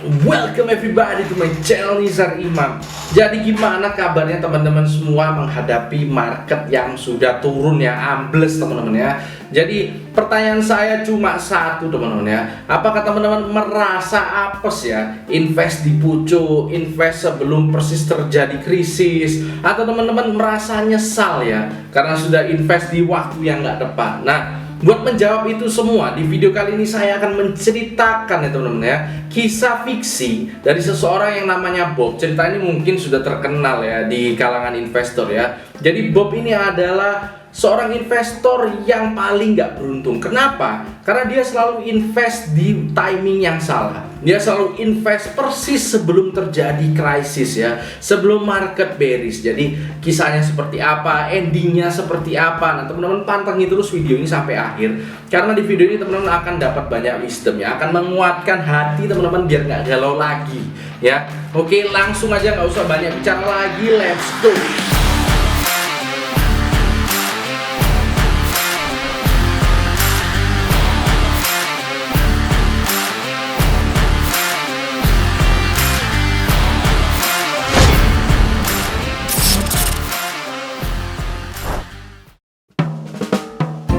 Welcome everybody to my channel Nizar Imam. Jadi gimana kabarnya teman-teman semua menghadapi market yang sudah turun ya, ambles teman-teman ya. Jadi pertanyaan saya cuma satu teman-teman ya. Apakah teman-teman merasa apes ya invest di pucuk, invest sebelum persis terjadi krisis, atau teman-teman merasa nyesal ya karena sudah invest di waktu yang nggak tepat? Nah, buat menjawab itu semua, di video kali ini saya akan menceritakan ya teman-teman ya, kisah fiksi dari seseorang yang namanya Bob. Cerita ini mungkin sudah terkenal ya di kalangan investor ya. Jadi Bob ini adalah seorang investor yang paling gak beruntung. Kenapa? Karena dia selalu invest di timing yang salah. Dia selalu invest persis sebelum terjadi krisis ya, sebelum market bearish. Jadi kisahnya seperti apa, endingnya seperti apa. Nah teman-teman pantengin terus video ini sampai akhir, karena di video ini teman-teman akan dapat banyak wisdom ya, akan menguatkan hati teman-teman biar nggak galau lagi ya. Oke, langsung aja, nggak usah banyak bicara lagi, let's go.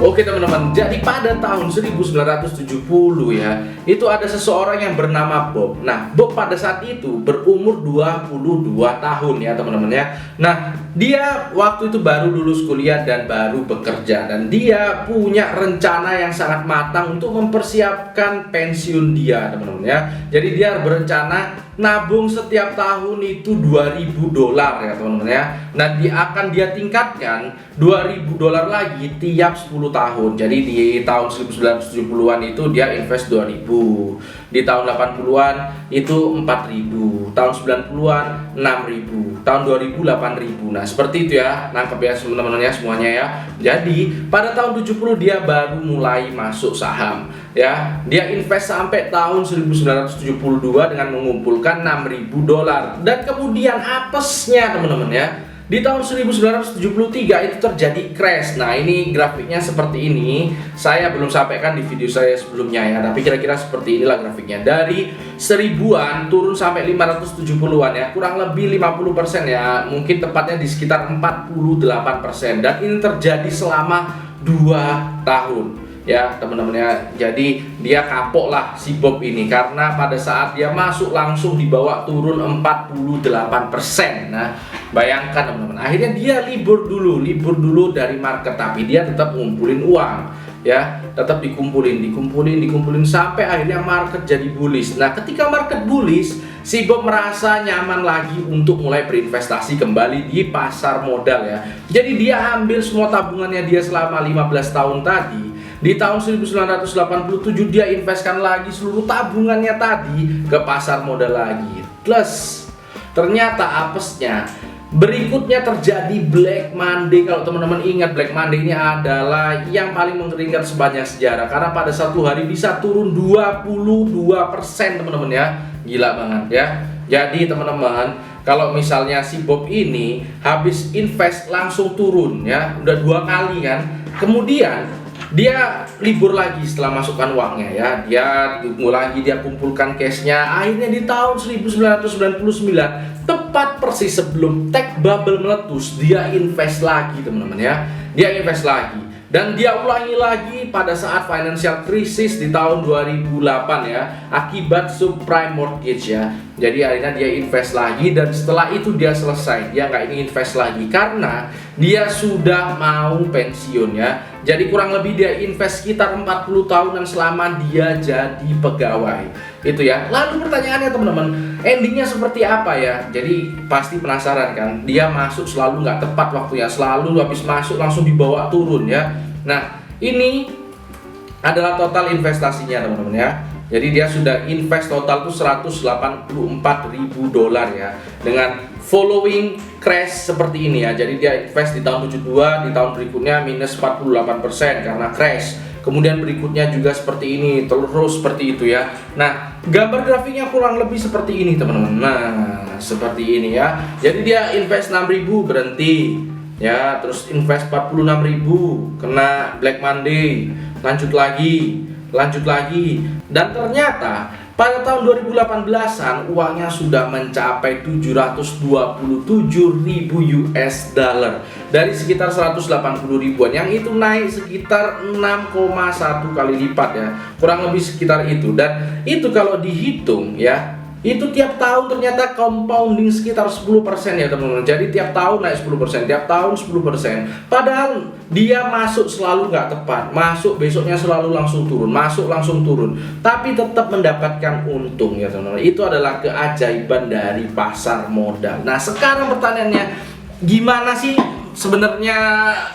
Oke teman-teman, jadi pada tahun 1970 ya, itu ada seseorang yang bernama Bob. Nah, Bob pada saat itu berumur 22 tahun ya teman-teman ya. Nah, dia waktu itu baru lulus kuliah dan baru bekerja, dan dia punya rencana yang sangat matang untuk mempersiapkan pensiun dia teman-teman ya. Jadi dia berencana nabung setiap tahun itu $2.000 ya teman-teman ya. Nah, dia tingkatkan $2.000 lagi tiap 10 tahun. Jadi di tahun 1970-an itu dia invest 2.000, di tahun 80-an itu 4.000, tahun 90-an 6.000, tahun 2000 8.000. Nah, seperti itu ya. Nangkep ya teman-teman ya semuanya ya. Jadi pada tahun 70 dia baru mulai masuk saham ya. Dia invest sampai tahun 1972 dengan mengumpulkan $6.000, dan kemudian apesnya teman-teman ya, di tahun 1973 itu terjadi crash. Nah, ini grafiknya seperti ini. Saya belum sampaikan di video saya sebelumnya ya, tapi kira-kira seperti inilah grafiknya. Dari 1000-an turun sampai 570-an ya, kurang lebih 50% ya, mungkin tepatnya di sekitar 48%. Dan ini terjadi selama 2 tahun ya teman-teman ya. Jadi dia kapok lah si Bob ini, karena pada saat dia masuk langsung dibawa turun 48%. Nah, bayangkan teman-teman, akhirnya dia libur dulu dari market, tapi dia tetap ngumpulin uang ya, tetap dikumpulin sampai akhirnya market jadi bullish. Nah, ketika market bullish, si Bob merasa nyaman lagi untuk mulai berinvestasi kembali di pasar modal ya. Jadi dia ambil semua tabungannya dia selama 15 tahun tadi. Di tahun 1987 dia investkan lagi seluruh tabungannya tadi ke pasar modal lagi. Plus ternyata apesnya berikutnya terjadi Black Monday. Kalau teman-teman ingat, Black Monday ini adalah yang paling mengerikan sepanjang sejarah, karena pada satu hari bisa turun 22% teman-teman ya. Gila banget ya. Jadi teman-teman, kalau misalnya si Bob ini habis invest langsung turun ya, udah 2 kali kan, kemudian dia libur lagi setelah masukkan uangnya ya, dia tunggu lagi, dia kumpulkan cashnya. Akhirnya di tahun 1999, tepat persis sebelum tech bubble meletus, dia invest lagi teman-teman ya. Dia invest lagi, dan dia ulangi lagi pada saat financial crisis di tahun 2008 ya, akibat subprime mortgage ya. Jadi akhirnya dia invest lagi, dan setelah itu dia selesai, dia nggak ingin invest lagi karena dia sudah mau pensiun ya. Jadi kurang lebih dia invest sekitar 40 tahunan selama dia jadi pegawai itu ya. Lalu pertanyaannya teman-teman, endingnya seperti apa ya? Jadi pasti penasaran kan, dia masuk selalu nggak tepat waktunya, selalu habis masuk langsung dibawa turun ya. Nah, ini adalah total investasinya teman-teman ya. Jadi dia sudah invest total tuh $184.000 ya, dengan following crash seperti ini ya. Jadi dia invest di tahun 72, di tahun berikutnya minus 48% karena crash. Kemudian berikutnya juga seperti ini, terus seperti itu ya. Nah, gambar grafiknya kurang lebih seperti ini teman-teman. Nah, seperti ini ya. Jadi dia invest 6.000 berhenti ya, terus invest 46.000, kena Black Monday, lanjut lagi, dan ternyata Pada tahun 2018-an uangnya sudah mencapai 727.000 US dollar dari sekitar 180 ribuan, yang itu naik sekitar 6,1 kali lipat ya, kurang lebih sekitar itu. Dan itu kalau dihitung ya, itu tiap tahun ternyata compounding sekitar 10% ya teman-teman. Jadi tiap tahun naik 10%, tiap tahun 10%. Padahal dia masuk selalu nggak tepat, masuk besoknya selalu langsung turun, masuk langsung turun, tapi tetap mendapatkan untung ya teman-teman. Itu adalah keajaiban dari pasar modal. Nah sekarang pertanyaannya, gimana sih sebenarnya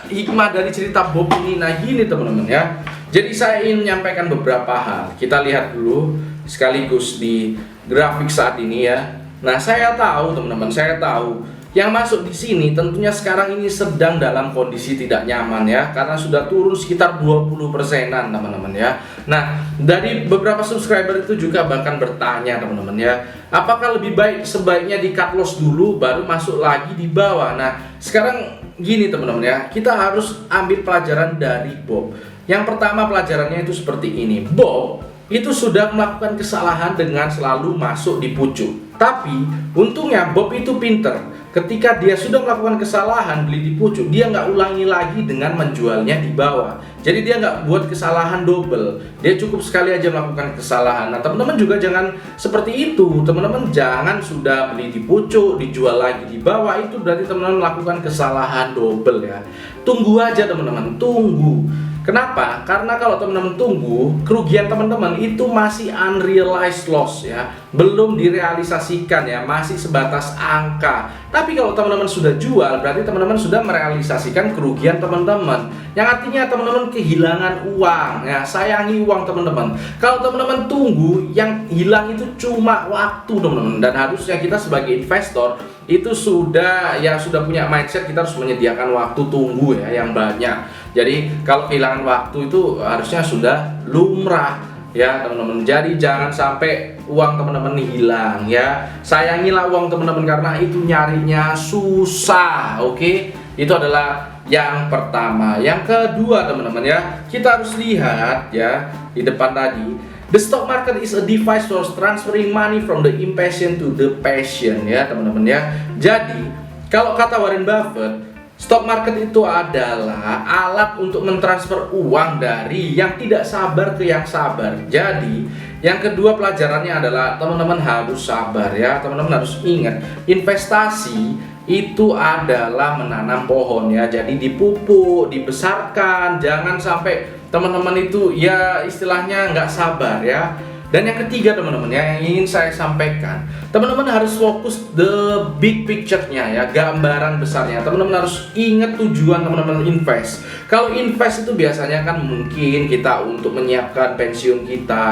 hikmah dari cerita Bob ini? Nah gini teman-teman ya, jadi saya ingin menyampaikan beberapa hal. Kita lihat dulu sekaligus di grafik saat ini ya. Nah, saya tahu teman-teman, saya tahu yang masuk di sini tentunya sekarang ini sedang dalam kondisi tidak nyaman ya, karena sudah turun sekitar 20%-an teman-teman ya. Nah, dari beberapa subscriber itu juga bahkan bertanya teman-teman ya, apakah lebih baik sebaiknya di cut loss dulu baru masuk lagi di bawah. Nah, sekarang gini teman-teman ya, kita harus ambil pelajaran dari Bob. Yang pertama pelajarannya itu seperti ini. Bob itu sudah melakukan kesalahan dengan selalu masuk di pucuk. Tapi untungnya Bob itu pinter. Ketika dia sudah melakukan kesalahan beli di pucuk, dia nggak ulangi lagi dengan menjualnya di bawah. Jadi dia nggak buat kesalahan double. Dia cukup sekali aja melakukan kesalahan. Nah teman-teman juga jangan seperti itu. Teman-teman jangan sudah beli di pucuk dijual lagi di bawah, itu berarti teman-teman melakukan kesalahan double ya. Tunggu aja teman-teman, tunggu. Kenapa? Karena kalau teman-teman tunggu, kerugian teman-teman itu masih unrealized loss ya, belum direalisasikan ya, masih sebatas angka. Tapi kalau teman-teman sudah jual, berarti teman-teman sudah merealisasikan kerugian teman-teman, yang artinya teman-teman kehilangan uang ya. Sayangi uang teman-teman. Kalau teman-teman tunggu, yang hilang itu cuma waktu teman-teman. Dan harusnya kita sebagai investor itu sudah punya mindset, kita harus menyediakan waktu tunggu ya yang banyak. Jadi kalau kehilangan waktu itu harusnya sudah lumrah ya teman-teman. Jadi jangan sampai uang teman-teman hilang ya. Sayangilah uang teman-teman karena itu nyarinya susah. Oke? Itu adalah yang pertama. Yang kedua teman-teman ya, kita harus lihat ya di depan tadi. The stock market is a device for transferring money from the impatient to the patient ya teman-teman ya. Jadi kalau kata Warren Buffett, stock market itu adalah alat untuk mentransfer uang dari yang tidak sabar ke yang sabar. Jadi yang kedua pelajarannya adalah teman-teman harus sabar ya. Teman-teman harus ingat, investasi itu adalah menanam pohon ya. Jadi dipupuk, dibesarkan. Jangan sampai teman-teman itu ya istilahnya nggak sabar ya. Dan yang ketiga teman-teman ya, yang ingin saya sampaikan, teman-teman harus fokus the big picture-nya ya, gambaran besarnya. Teman-teman harus ingat tujuan teman-teman invest. Kalau invest itu biasanya kan mungkin kita untuk menyiapkan pensiun kita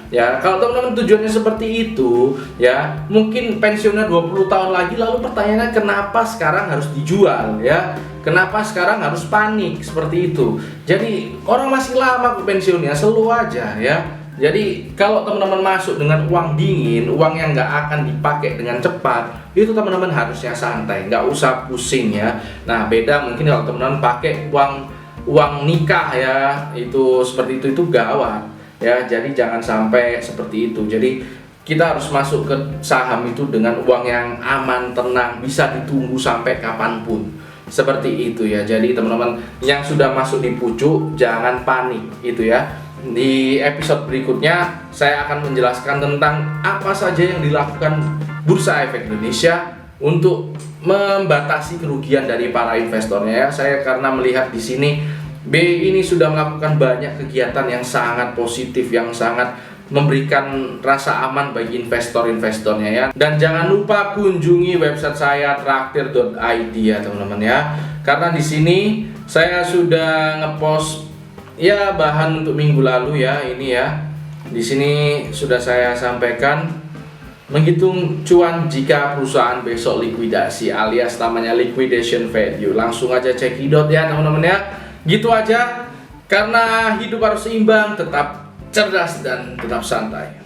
ya. Kalau teman-teman tujuannya seperti itu ya, mungkin pensiunnya 20 tahun lagi, lalu pertanyaannya kenapa sekarang harus dijual ya? Kenapa sekarang harus panik seperti itu? Jadi orang masih lama ke pensiunnya, slow aja ya. Jadi kalau teman-teman masuk dengan uang dingin, uang yang nggak akan dipakai dengan cepat, itu teman-teman harusnya santai, nggak usah pusing ya. Nah beda mungkin kalau teman-teman pakai uang nikah ya, itu seperti itu gawat ya. Jadi jangan sampai seperti itu. Jadi kita harus masuk ke saham itu dengan uang yang aman, tenang, bisa ditunggu sampai kapanpun. Seperti itu ya. Jadi teman-teman yang sudah masuk di pucuk jangan panik itu ya. Di episode berikutnya saya akan menjelaskan tentang apa saja yang dilakukan Bursa Efek Indonesia untuk membatasi kerugian dari para investornya ya. Saya karena melihat di sini BI ini sudah melakukan banyak kegiatan yang sangat positif, yang sangat memberikan rasa aman bagi investor-investornya ya. Dan jangan lupa kunjungi website saya traktir.id ya teman-teman ya. Karena di sini saya sudah ngepost ya bahan untuk minggu lalu ya, ini ya. Di sini sudah saya sampaikan menghitung cuan jika perusahaan besok likuidasi, alias namanya liquidation value. Langsung aja cekidot ya teman-teman ya. Gitu aja. Karena hidup harus seimbang, tetap cerdas dan tetap santai.